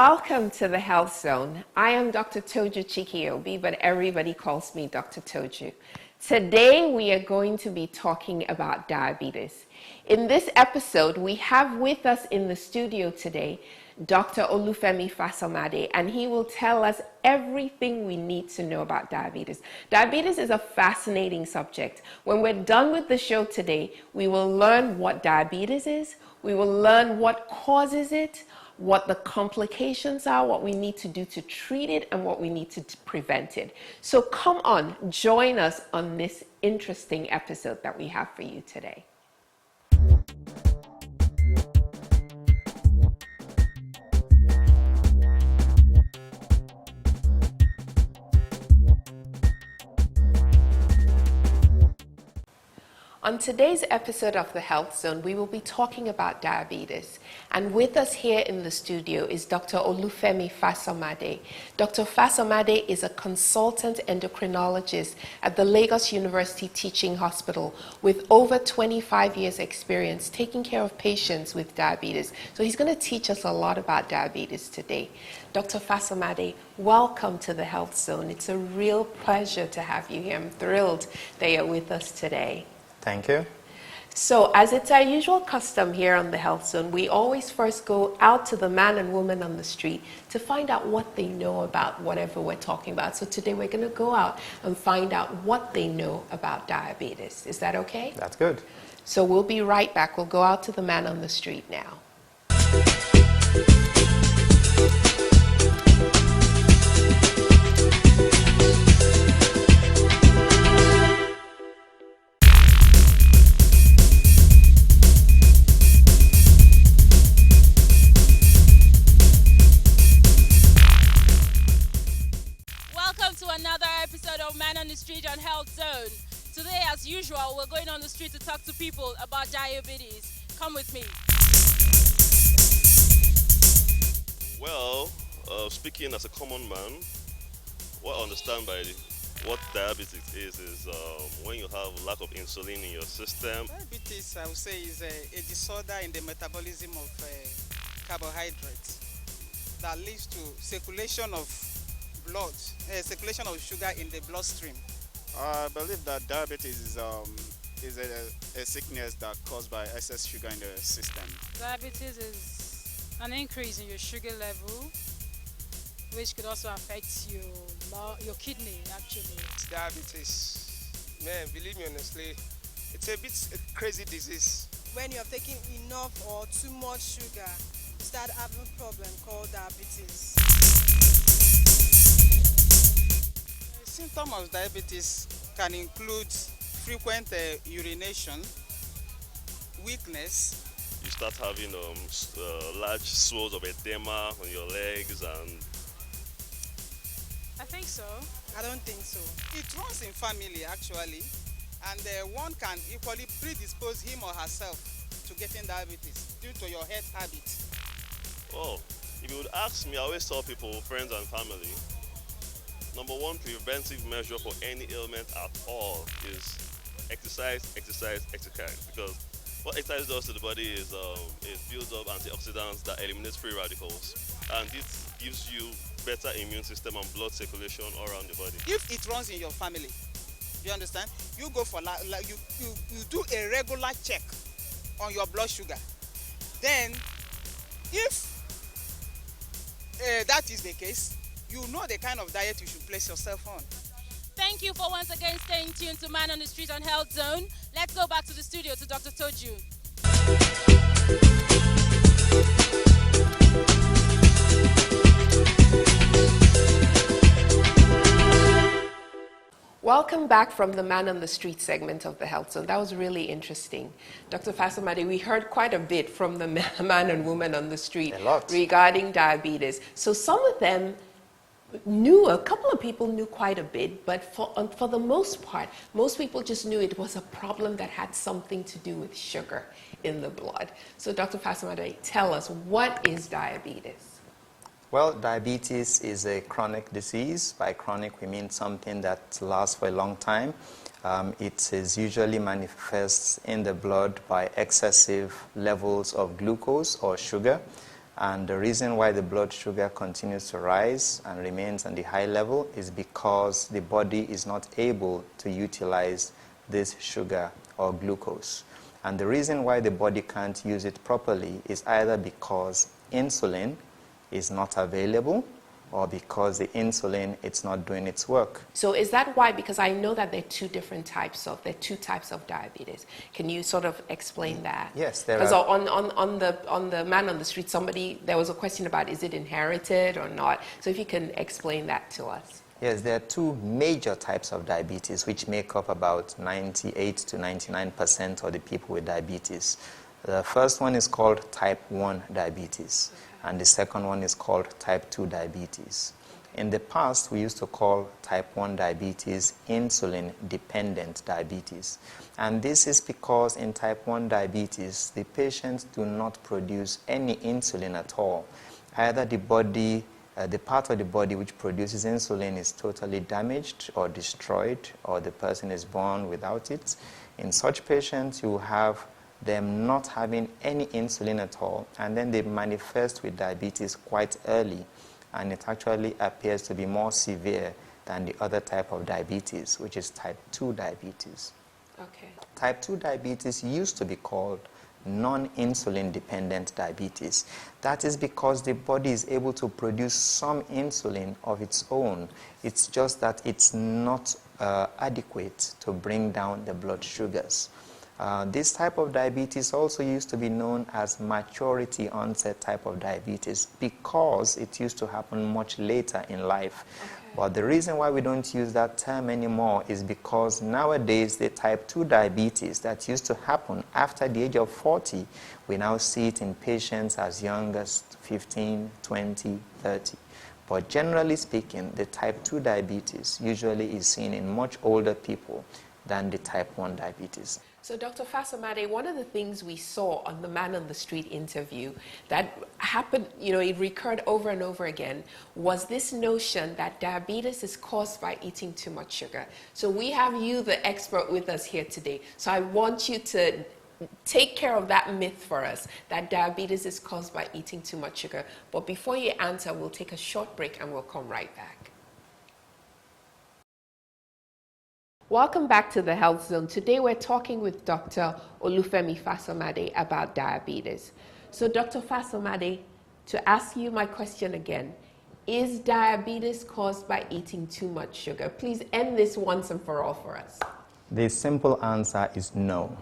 Welcome to the Health Zone. I am Dr. Toju Chikiobi, but everybody calls me Dr. Toju. Today we are going to be talking about diabetes. In this episode, we have with us in the studio today Dr. Femi Fasanmade, and he will tell us everything we need to know about diabetes. Diabetes is a fascinating subject. When we're done with the show today, we will learn what diabetes is, we will learn what causes it, what the complications are, what we need to do to treat it, and what we need to prevent it. So come on, join us on this interesting episode that we have for you today. On today's episode of The Health Zone, we will be talking about diabetes. And with us here in the studio is Dr. Femi Fasanmade. Dr. Fasanmade is a consultant endocrinologist at the Lagos University Teaching Hospital with over 25 years experience taking care of patients with diabetes. So he's going to teach us a lot about diabetes today. Dr. Fasanmade, welcome to The Health Zone. It's a real pleasure to have you here. I'm thrilled that you're with us today. Thank you. So, as it's our usual custom here on the Health Zone, we always first go out to the man and woman on the street to find out what they know about whatever we're talking about. So today we're going to go out and find out what they know about diabetes. Is that okay? That's good. So we'll be right back. We'll go out to the man on the street now. Street on Health Zone. Today, as usual, we're going on the street to talk to people about diabetes. Come with me. Well, speaking as a common man, what I understand by what diabetes is when you have lack of insulin in your system. Diabetes, I would say, is a disorder in the metabolism of carbohydrates that leads to circulation of blood, circulation of sugar in the bloodstream. I believe that diabetes is a sickness that's caused by excess sugar in the system. Diabetes is an increase in your sugar level, which could also affect your kidney, actually. Diabetes, man, believe me honestly, it's a bit a crazy disease. When you're taking enough or too much sugar, you start having a problem called diabetes. Symptoms of diabetes can include frequent urination, weakness. You start having large swells of edema on your legs, and I think so. I don't think so. It runs in family actually, and one can equally predispose him or herself to getting diabetes due to your health habits. Oh, if you would ask me, I always tell people, friends and family, number one preventive measure for any ailment at all is exercise. Because what exercise does to the body is it builds up antioxidants that eliminate free radicals, and this gives you better immune system and blood circulation all around the body. If it runs in your family, you understand? You go for you do a regular check on your blood sugar. Then, if that is the case, you know the kind of diet you should place yourself on. Thank you for once again staying tuned to Man on the Street on Health Zone. Let's go back to the studio to Dr. Toju. Welcome back from the Man on the Street segment of the Health Zone. That was really interesting. Dr. Fasanmade, we heard quite a bit from the man and woman on the street regarding diabetes. So some of them a couple of people knew quite a bit, but for the most part, most people just knew it was a problem that had something to do with sugar in the blood. So Dr. Fasanmade, tell us, what is diabetes? Well, diabetes is a chronic disease. By chronic, we mean something that lasts for a long time. It is usually manifests in the blood by excessive levels of glucose or sugar. And the reason why the blood sugar continues to rise and remains on the high level is because the body is not able to utilize this sugar or glucose. And the reason why the body can't use it properly is either because insulin is not available or because the insulin, it's not doing its work. So is that why? Because I know that there are two types of diabetes. Can you sort of explain that? Yes, there Because are. on the man on the street, there was a question about, is it inherited or not? So if you can explain that to us. Yes, there are two major types of diabetes which make up about 98 to 99% of the people with diabetes. The first one is called type 1 diabetes, and the second one is called type 2 diabetes. In the past, we used to call type 1 diabetes insulin-dependent diabetes. And this is because in type 1 diabetes, the patients do not produce any insulin at all. Either the part of the body which produces insulin is totally damaged or destroyed, or the person is born without it. In such patients, you have them not having any insulin at all, and then they manifest with diabetes quite early, and it actually appears to be more severe than the other type of diabetes, which is type 2 diabetes. Okay. Type 2 diabetes used to be called non-insulin dependent diabetes. That is because the body is able to produce some insulin of its own. It's just that it's not adequate to bring down the blood sugars. This type of diabetes also used to be known as maturity onset type of diabetes because it used to happen much later in life. Okay. But the reason why we don't use that term anymore is because nowadays the type 2 diabetes that used to happen after the age of 40, we now see it in patients as young as 15, 20, 30. But generally speaking, the type 2 diabetes usually is seen in much older people than the type 1 diabetes. So Dr. Fasanmade, one of the things we saw on the Man on the Street interview that happened, it recurred over and over again, was this notion that diabetes is caused by eating too much sugar. So we have you, the expert, with us here today. So I want you to take care of that myth for us, that diabetes is caused by eating too much sugar. But before you answer, we'll take a short break and we'll come right back. Welcome back to the Health Zone. Today we're talking with Dr. Femi Fasanmade about diabetes. So Dr. Fasanmade, to ask you my question again, is diabetes caused by eating too much sugar? Please end this once and for all for us. The simple answer is no.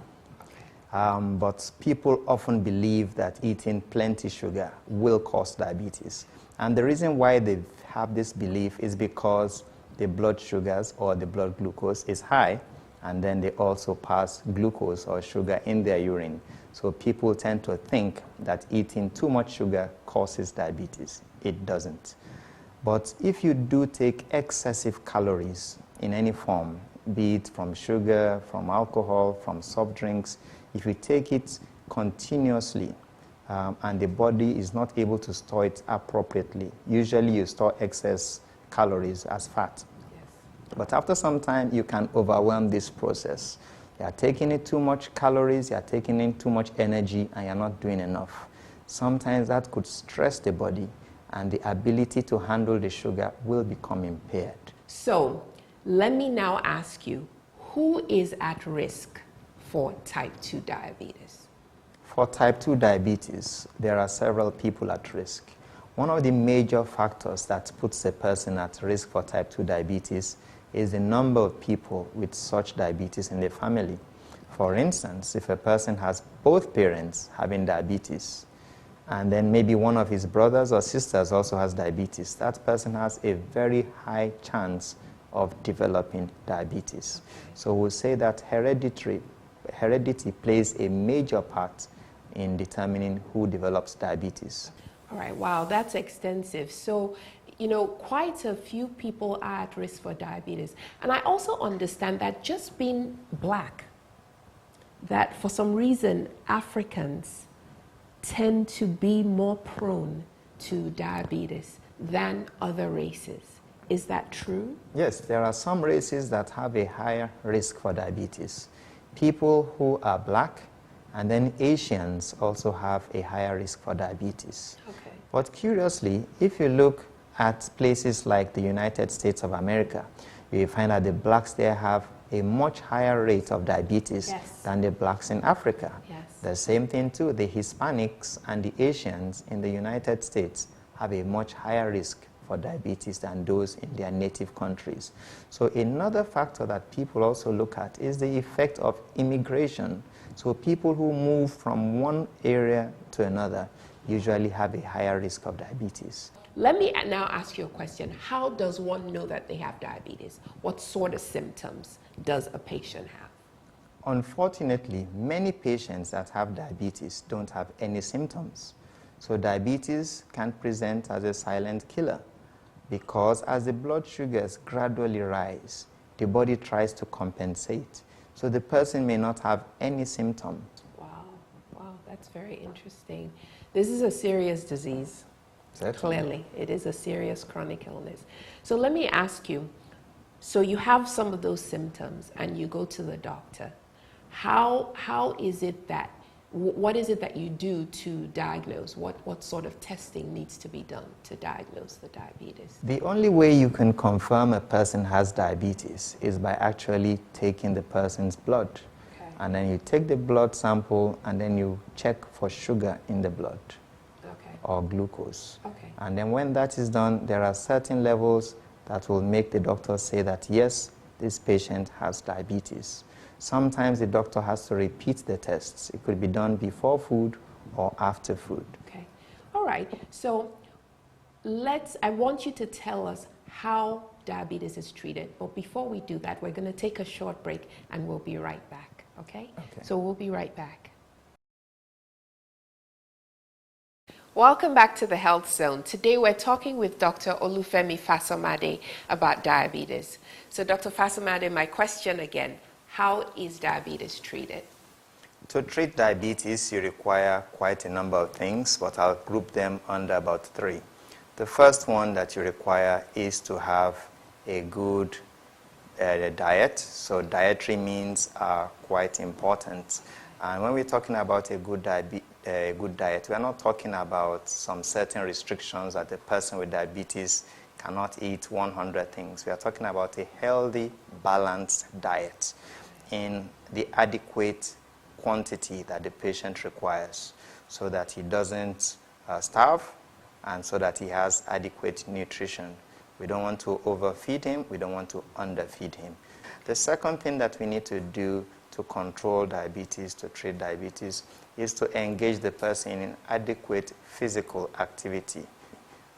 But people often believe that eating plenty sugar will cause diabetes. And the reason why they have this belief is because the blood sugars or the blood glucose is high, and then they also pass glucose or sugar in their urine. So people tend to think that eating too much sugar causes diabetes. It doesn't. But if you do take excessive calories in any form, be it from sugar, from alcohol, from soft drinks, if you take it continuously and the body is not able to store it appropriately, usually you store excess calories as fat. Yes. But after some time, you can overwhelm this process. You are taking in too much calories, you are taking in too much energy, and you are not doing enough. Sometimes that could stress the body, and the ability to handle the sugar will become impaired. So, let me now ask you, who is at risk for type 2 diabetes? For type 2 diabetes, there are several people at risk. One of the major factors that puts a person at risk for type 2 diabetes is the number of people with such diabetes in the family. For instance, if a person has both parents having diabetes, and then maybe one of his brothers or sisters also has diabetes, that person has a very high chance of developing diabetes. So we'll say that heredity plays a major part in determining who develops diabetes. All right, wow, that's extensive. So, quite a few people are at risk for diabetes. And I also understand that just being black, that for some reason Africans tend to be more prone to diabetes than other races. Is that true? Yes, there are some races that have a higher risk for diabetes. People who are black And then Asians also have a higher risk for diabetes. Okay. But curiously, if you look at places like the United States of America, you will find that the blacks there have a much higher rate of diabetes than the blacks in Africa. Yes. The same thing too, the Hispanics and the Asians in the United States have a much higher risk for diabetes than those in their native countries. So another factor that people also look at is the effect of immigration. So people who move from one area to another usually have a higher risk of diabetes. Let me now ask you a question. How does one know that they have diabetes? What sort of symptoms does a patient have? Unfortunately, many patients that have diabetes don't have any symptoms. So diabetes can present as a silent killer because as the blood sugars gradually rise, the body tries to compensate. So the person may not have any symptom. Wow, that's very interesting. This is a serious disease. Certainly. Clearly, it is a serious chronic illness. So let me ask you, so you have some of those symptoms and you go to the doctor. How is it that, what is it that you do to diagnose? What sort of testing needs to be done to diagnose the diabetes? The only way you can confirm a person has diabetes is by actually taking the person's blood. Okay. And then you take the blood sample and then you check for sugar in the blood. Or glucose. Okay. And then when that is done, there are certain levels that will make the doctor say that, yes, this patient has diabetes. Sometimes the doctor has to repeat the tests. It could be done before food or after food. Okay. All right. So I want you to tell us how diabetes is treated. But before we do that, we're going to take a short break and we'll be right back. Okay? So we'll be right back. Welcome back to the Health Zone. Today we're talking with Dr. Femi Fasanmade about diabetes. So Dr. Fasanmade, my question again, how is diabetes treated? To treat diabetes, you require quite a number of things, but I'll group them under about 3. The first one that you require is to have a good diet. So dietary means are quite important. And when we're talking about a good diet, we are not talking about some certain restrictions that a person with diabetes cannot eat 100 things. We are talking about a healthy, balanced diet in the adequate quantity that the patient requires so that he doesn't starve and so that he has adequate nutrition. We don't want to overfeed him. We don't want to underfeed him. The second thing that we need to do to control diabetes, to treat diabetes, is to engage the person in adequate physical activity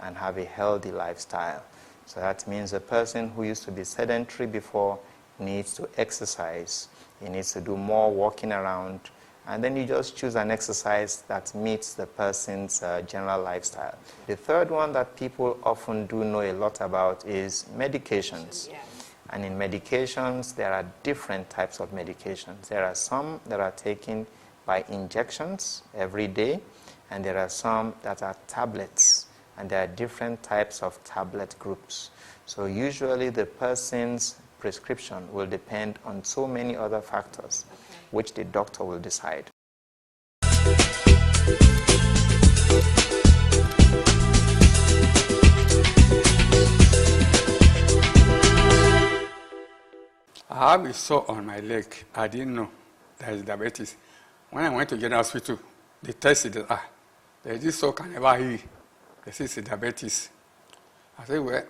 and have a healthy lifestyle. So that means a person who used to be sedentary before needs to exercise. He needs to do more walking around. And then you just choose an exercise that meets the person's general lifestyle. The third one that people often do know a lot about is medications. Yes. And in medications, there are different types of medications. There are some that are taken by injections every day, and there are some that are tablets, and there are different types of tablet groups. So usually the person's prescription will depend on so many other factors, which the doctor will decide. I have a sore on my leg. I didn't know there is diabetes. When I went to general hospital, they tested it. This sore can never heal. They say it's diabetes. I said, well,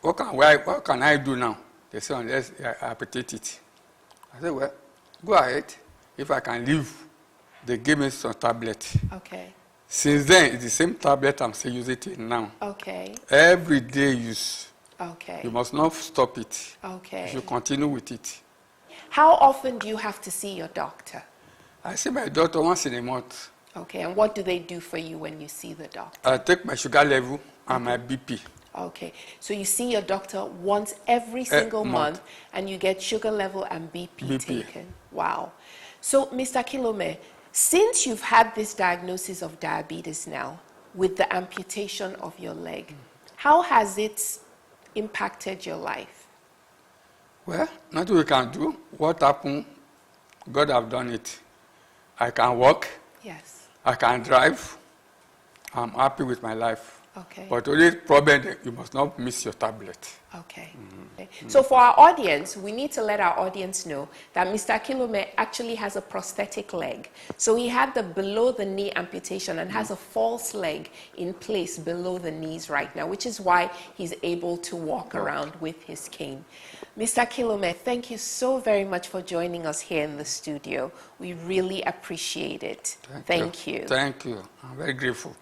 what can I do now? They said, unless I amputate it. I said, well, go ahead. If I can live, they gave me some tablet. Okay. Since then, it's the same tablet I'm still using it now. Okay. Every day use. Okay. You must not stop it. Okay. You should continue with it. How often do you have to see your doctor? I see my doctor once in a month. Okay, and what do they do for you when you see the doctor? I take my sugar level and my BP. Okay, so you see your doctor once every single month and you get sugar level and BP taken. Wow. So, Mr. Kilome, since you've had this diagnosis of diabetes now with the amputation of your leg, how has it impacted your life? Well, nothing we can do. What happened, God have done it. I can walk, Yes. I can drive. I'm happy with my life. Okay. But the only problem is you must not miss your tablet. Okay. Okay. So for our audience, we need to let our audience know that Mr. Kilome actually has a prosthetic leg. So he had the below the knee amputation and has a false leg in place below the knees right now, which is why he's able to walk around with his cane. Mr. Kilome, thank you so very much for joining us here in the studio. We really appreciate it. Thank you. Thank you. I'm very grateful.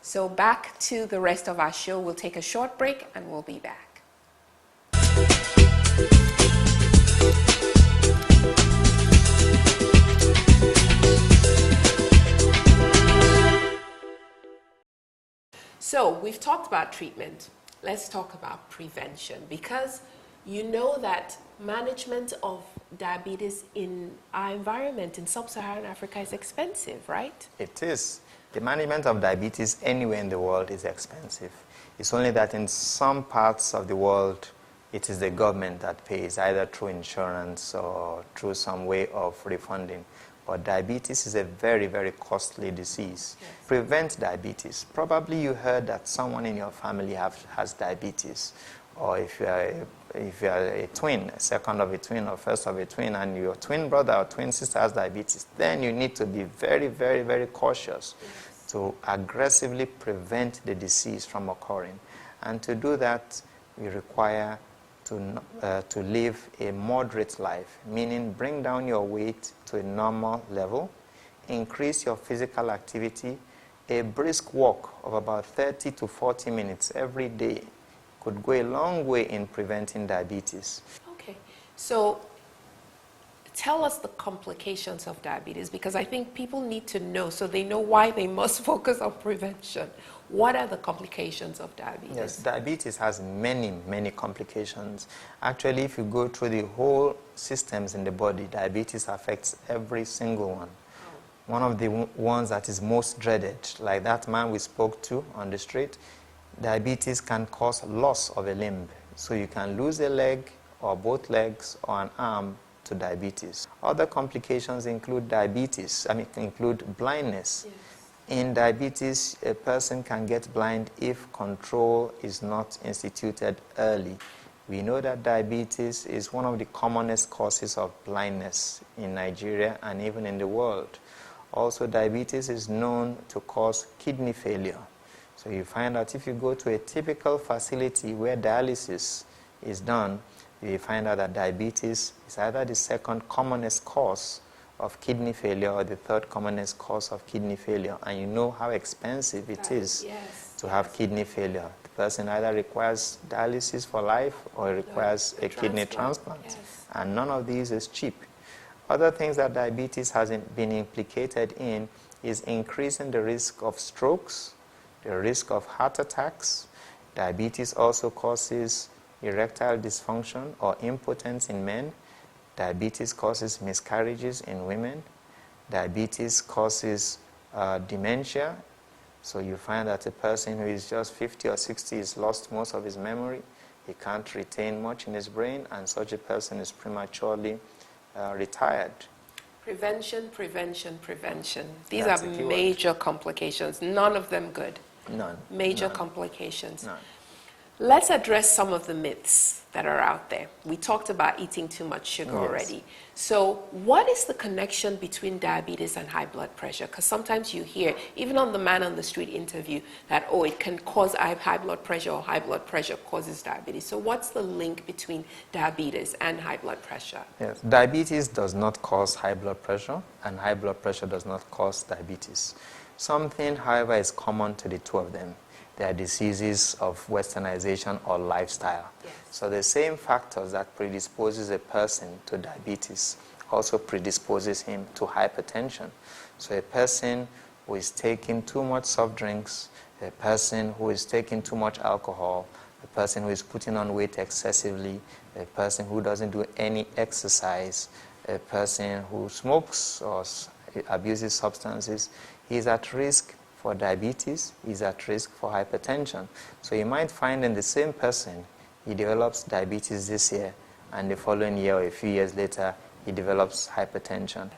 So back to the rest of our show. We'll take a short break and we'll be back. So we've talked about treatment. Let's talk about prevention, because you know that management of diabetes in our environment in sub-Saharan Africa is expensive, right? It is. The management of diabetes anywhere in the world is expensive. It's only that in some parts of the world, it is the government that pays, either through insurance or through some way of refunding. But diabetes is a very, very costly disease. Yes. Prevent diabetes. Probably you heard that someone in your family has diabetes. Or if you are a twin, a second of a twin or first of a twin, and your twin brother or twin sister has diabetes, then you need to be very, very, very cautious to aggressively prevent the disease from occurring. And to do that, we require to live a moderate life, meaning bring down your weight to a normal level, increase your physical activity. A brisk walk of about 30 to 40 minutes every day could go a long way in preventing diabetes. Okay, so tell us the complications of diabetes, because I think people need to know so they know why they must focus on prevention. What are the complications of diabetes? Yes, diabetes has many, many complications. Actually, if you go through the whole systems in the body, diabetes affects every single one. One of the ones that is most dreaded, like that man we spoke to on the street, diabetes can cause loss of a limb. So you can lose a leg or both legs or an arm to diabetes. Other complications include include blindness. Yes. In diabetes, a person can get blind if control is not instituted early. We know that diabetes is one of the commonest causes of blindness in Nigeria and even in the world. Also, diabetes is known to cause kidney failure. So you find out if you go to a typical facility where dialysis is done, you find out that diabetes is either the second commonest cause of kidney failure or the third commonest cause of kidney failure. And you know how expensive it is to have kidney failure. The person either requires dialysis for life or requires a kidney transplant. Yes. And none of these is cheap. Other things that diabetes has been implicated in is increasing the risk of strokes, the risk of heart attacks. Diabetes also causes erectile dysfunction or impotence in men. Diabetes causes miscarriages in women. Diabetes causes dementia. So you find that a person who is just 50 or 60 has lost most of his memory. He can't retain much in his brain, and such a person is prematurely retired. Prevention, prevention, prevention. These are major complications. None of them good. None. Major complications. None. Let's address some of the myths that are out there. We talked about eating too much sugar already. So what is the connection between diabetes and high blood pressure? Because sometimes you hear, even on the man on the street interview, that, oh, it can cause high blood pressure or high blood pressure causes diabetes. So what's the link between diabetes and high blood pressure? Yes, diabetes does not cause high blood pressure, and high blood pressure does not cause diabetes. Something, however, is common to the two of them. They are diseases of westernization or lifestyle. Yes. So the same factors that predisposes a person to diabetes also predisposes him to hypertension. So a person who is taking too much soft drinks, a person who is taking too much alcohol, a person who is putting on weight excessively, a person who doesn't do any exercise, a person who smokes or abuses substances, he is at risk for diabetes, is at risk for hypertension. So you might find in the same person, he develops diabetes this year, and the following year or a few years later, he develops hypertension.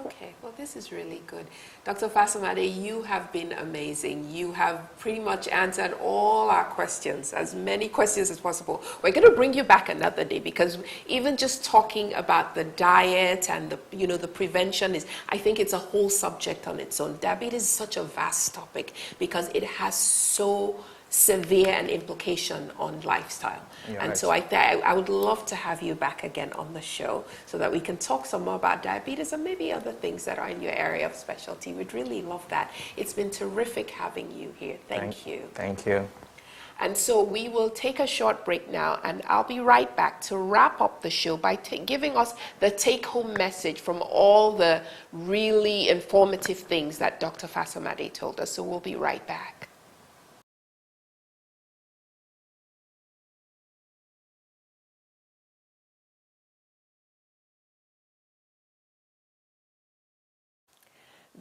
Okay, well, this is really good. Dr. Fasanmade, you have been amazing. You have pretty much answered all our questions, as many questions as possible. We're going to bring you back another day, because even just talking about the diet and the prevention is, I think it's a whole subject on its own. Diabetes is such a vast topic because it has so severe an implication on lifestyle. And so I would love to have you back again on the show so that we can talk some more about diabetes and maybe other things that are in your area of specialty. We'd really love that. It's been terrific having you here. Thank you. Thank you. And so we will take a short break now, and I'll be right back to wrap up the show by giving us the take-home message from all the really informative things that Dr. Fasanmade told us. So we'll be right back.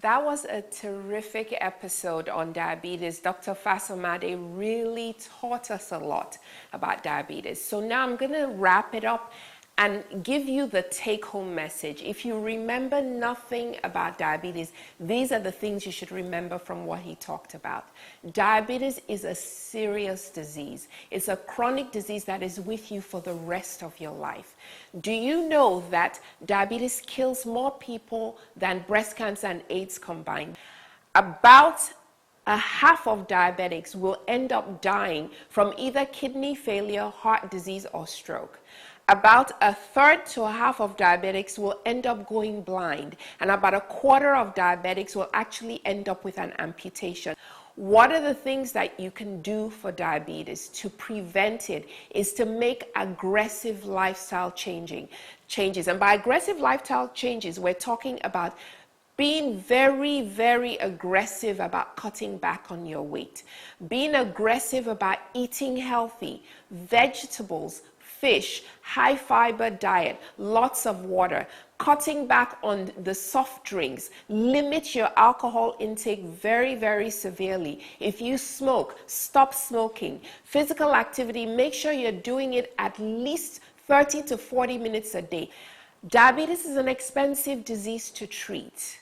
That was a terrific episode on diabetes. Dr. Fasanmade really taught us a lot about diabetes. So now I'm going to wrap it up and give you the take-home message. If you remember nothing about diabetes, these are the things you should remember from what he talked about. Diabetes is a serious disease. It's a chronic disease that is with you for the rest of your life. Do you know that diabetes kills more people than breast cancer and AIDS combined? About a half of diabetics will end up dying from either kidney failure, heart disease, or stroke. About a third to a half of diabetics will end up going blind, and about a quarter of diabetics will actually end up with an amputation. What are the things that you can do for diabetes to prevent it is to make aggressive lifestyle changes. And by aggressive lifestyle changes, we're talking about being very, very aggressive about cutting back on your weight, being aggressive about eating healthy, vegetables, fish, high fiber diet, lots of water, cutting back on the soft drinks, limit your alcohol intake very, very severely. If you smoke, stop smoking. Physical activity, make sure you're doing it at least 30 to 40 minutes a day. Diabetes is an expensive disease to treat,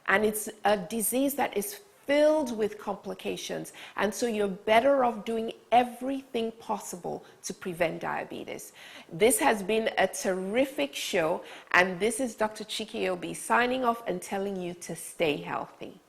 and it's a disease that is filled with complications, and so you're better off doing everything possible to prevent diabetes. This has been a terrific show, and this is Dr. Chike signing off and telling you to stay healthy.